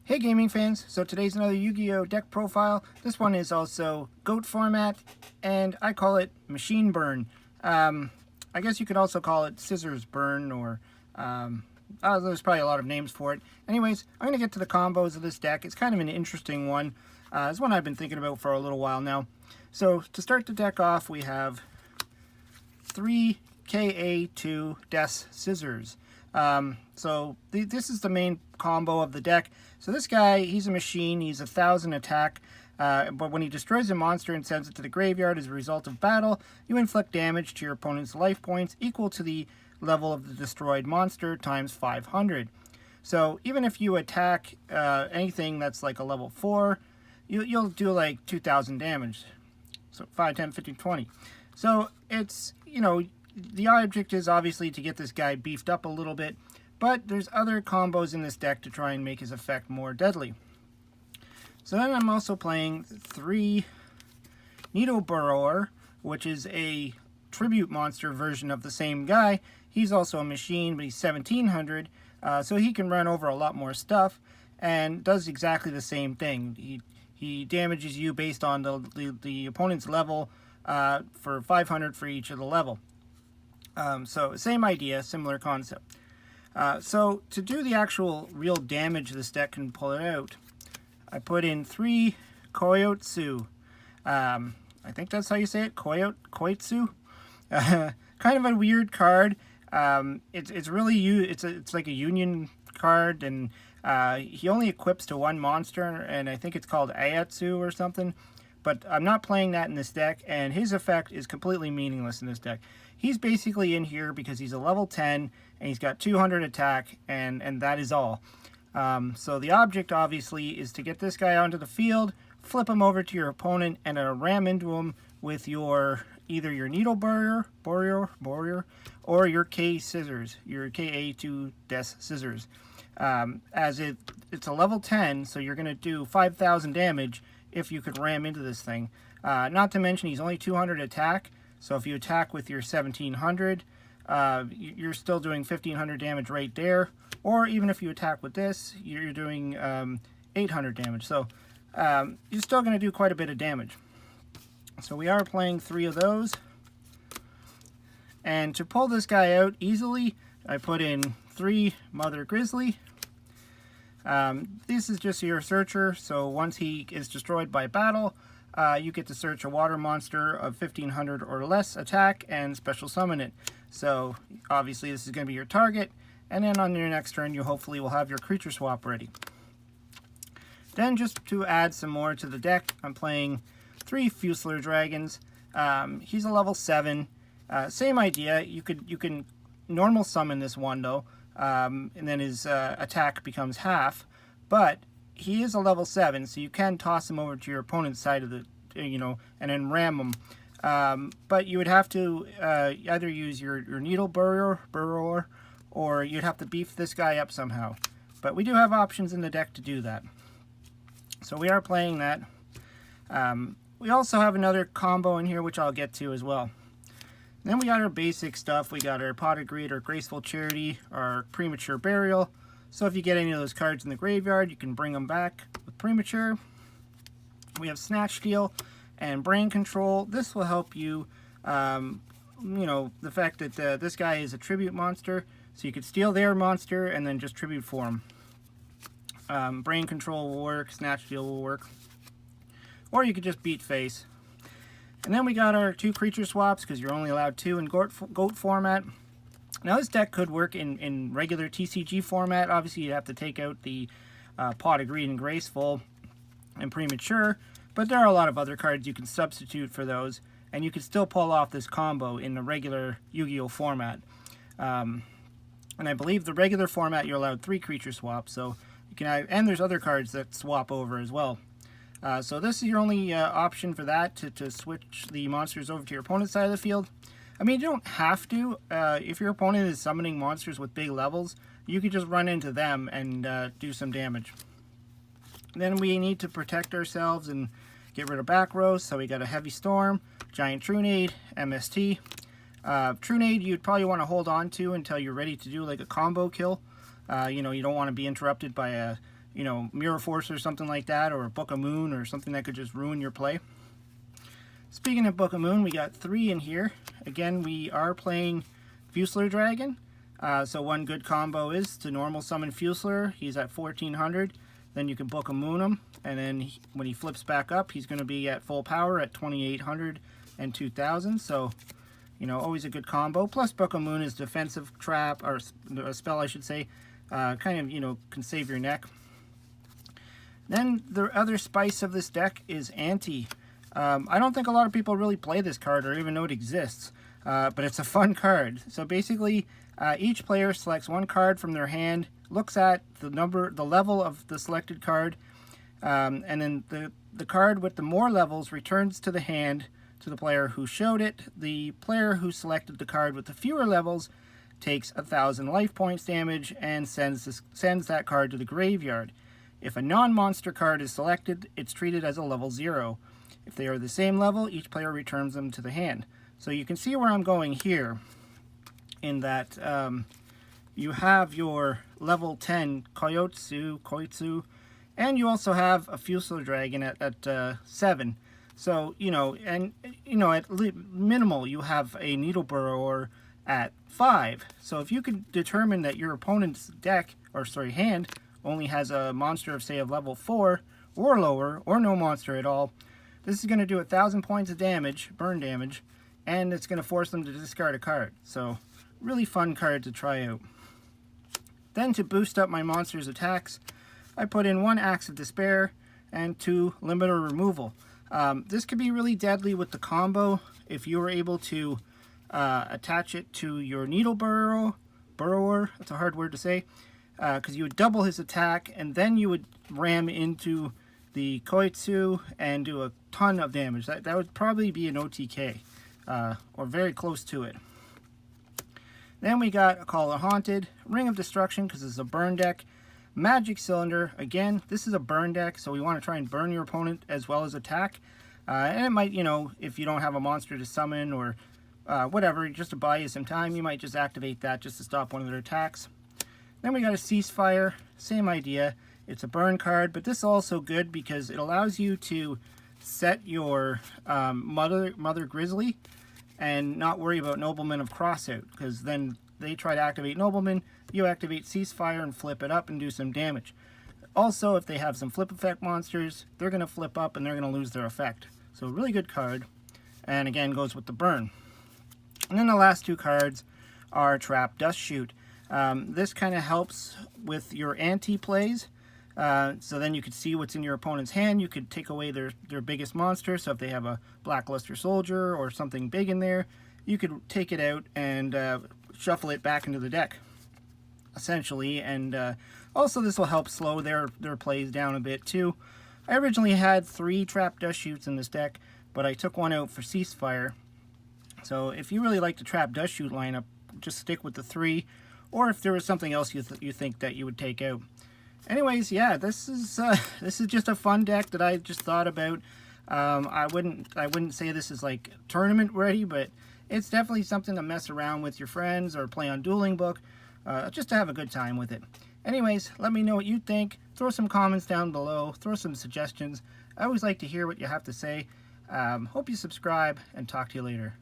Hey gaming fans, so today's another Yu-Gi-Oh! Deck profile. This one is also GOAT format, and I call it Machine Burn. I guess you could also call it Scissors Burn, or there's probably a lot of names for it. Anyways, I'm going to get to the combos of this deck. It's kind of an interesting one. It's one I've been thinking about for a little while now. So to start the deck off, we have 3 KA2 Des Scissors. This is the main combo of the deck. So this guy, he's a machine, he's 1,000 attack, but when he destroys a monster and sends it to the graveyard as a result of battle, you inflict damage to your opponent's life points equal to the level of the destroyed monster times 500. So even if you attack anything that's like a level 4, you'll do like 2,000 damage. So 5, 10, 15, 20. So it's, the object is obviously to get this guy beefed up a little bit, but there's other combos in this deck to try and make his effect more deadly. So then I'm also playing 3 Burrower, which is a tribute monster version of the same guy. He's also a machine, but he's 1,700, so he can run over a lot more stuff and does exactly the same thing. He damages you based on the opponent's level for 500 for each of the level. So same idea, similar concept. So to do the actual real damage this deck can pull it out, I put in 3 Koyotsu. I think that's how you say it, Koyotsu. Kind of a weird card. It's like a union card, and he only equips to 1 monster, and I think it's called Ayatsu or something. But I'm not playing that in this deck, and his effect is completely meaningless in this deck. He's basically in here because he's a level 10, and he's got 200 attack, and that is all. So the object, obviously, is to get this guy onto the field, flip him over to your opponent, and ram into him with either your Needle Burrower, or your K Scissors, your KA2 Des Scissors. It's a level 10, so you're going to do 5,000 damage if you could ram into this thing. Not to mention he's only 200 attack, so if you attack with your 1,700, you're still doing 1,500 damage right there. Or even if you attack with this, you're doing 800 damage. So you're still going to do quite a bit of damage. So we are playing 3 of those. And to pull this guy out easily, I put in 3 Mother Grizzly. This is just your searcher, so once he is destroyed by battle, you get to search a water monster of 1,500 or less attack and special summon it. So obviously this is going to be your target, and then on your next turn you hopefully will have your creature swap ready. Then just to add some more to the deck, I'm playing 3 Fuselage Dragons. He's a level 7. Same idea, you can normal summon this one though, and then his attack becomes half, but he is a level 7, so you can toss him over to your opponent's side of the, and then ram him. But you would have to either use your Needle Burrower, or you'd have to beef this guy up somehow. But we do have options in the deck to do that. So we are playing that. We also have another combo in here, which I'll get to as well. Then we got our basic stuff. We got our Pot of Greed, our Graceful Charity, our Premature Burial. So if you get any of those cards in the graveyard, you can bring them back with Premature. We have Snatch Steal and Brain Control. This will help you, the fact that this guy is a tribute monster, so you could steal their monster and then just tribute for him. Brain Control will work, Snatch Steal will work. Or you could just beat face. And then we got our 2 creature swaps, because you're only allowed 2 in GOAT format. Now this deck could work in regular TCG format. Obviously you'd have to take out the Pot of Greed and Graceful and Premature, but there are a lot of other cards you can substitute for those, and you can still pull off this combo in the regular Yu-Gi-Oh! Format. And I believe the regular format you're allowed 3 creature swaps, so you can and there's other cards that swap over as well. So this is your only option for that, to switch the monsters over to your opponent's side of the field. I mean, you don't have to. If your opponent is summoning monsters with big levels, you could just run into them and do some damage. Then we need to protect ourselves and get rid of back rows, so we got a Heavy Storm, Giant Trunade, MST. Trunade you'd probably want to hold on to until you're ready to do like a combo kill. You don't want to be interrupted by a you know, Mirror Force or something like that, or a Book of Moon or something that could just ruin your play. Speaking of Book of Moon, we got 3 in here. Again, we are playing Fuselage Dragon. So one good combo is to normal summon Fuselager. He's at 1400. Then you can Book of Moon him, and then when he flips back up, he's going to be at full power at 2800 and 2000. So, you know, always a good combo. Plus, Book of Moon is defensive trap, or a spell, I should say. Kind of, you know, can save your neck. Then the other spice of this deck is Ante. I don't think a lot of people really play this card or even know it exists, but it's a fun card. So basically, each player selects one card from their hand, looks at the level of the selected card, and then the card with the more levels returns to the hand to the player who showed it. The player who selected the card with the fewer levels takes 1,000 life points damage and sends that card to the graveyard. If a non-monster card is selected, it's treated as a level 0. If they are the same level, each player returns them to the hand. So you can see where I'm going here, in that you have your level 10 Koitsu, and you also have a Fuselage Dragon at 7. So, you know, and, you know, at minimal, you have a Needle Burrower at 5. So if you could determine that your opponent's hand only has a monster of, say, of level 4 or lower, or no monster at all, this is going to do 1,000 points of damage, burn damage, and it's going to force them to discard a card. So, really fun card to try out. Then, to boost up my monster's attacks, I put in 1 Axe of Despair and 2 Limiter Removal. This could be really deadly with the combo if you were able to attach it to your Needle Burrower, that's a hard word to say, because you would double his attack, and then you would ram into the Koitsu and do a ton of damage. That would probably be an OTK, or very close to it. Then we got a Call of Haunted, Ring of Destruction, because it's a burn deck, Magic Cylinder. Again, this is a burn deck, so we want to try and burn your opponent as well as attack. And it might, you know, if you don't have a monster to summon or whatever, just to buy you some time, you might just activate that just to stop one of their attacks. Then we got a Ceasefire, same idea. It's a burn card, but this is also good because it allows you to set your Mother Grizzly and not worry about Nobleman of Crossout, because then they try to activate Nobleman, you activate Ceasefire and flip it up and do some damage. Also, if they have some flip effect monsters, they're going to flip up and they're going to lose their effect. So really good card, and again goes with the burn. And then the last 2 cards are Trap Dust Shoot. This kind of helps with your anti-plays. So then you could see what's in your opponent's hand. You could take away their biggest monster. So if they have a Blackluster Soldier or something big in there, you could take it out and shuffle it back into the deck, essentially. And also this will help slow their plays down a bit too. I originally had 3 Trap Dust Shoots in this deck, but I took 1 out for Ceasefire. So if you really like the Trap Dust Shoot lineup, just stick with the 3. Or if there was something else you think that you would take out. Anyways, yeah, this is just a fun deck that I just thought about. I wouldn't say this is like tournament ready, but it's definitely something to mess around with your friends or play on Dueling Book, just to have a good time with it. Anyways, let me know what you think. Throw some comments down below. Throw some suggestions. I always like to hear what you have to say. Hope you subscribe, and talk to you later.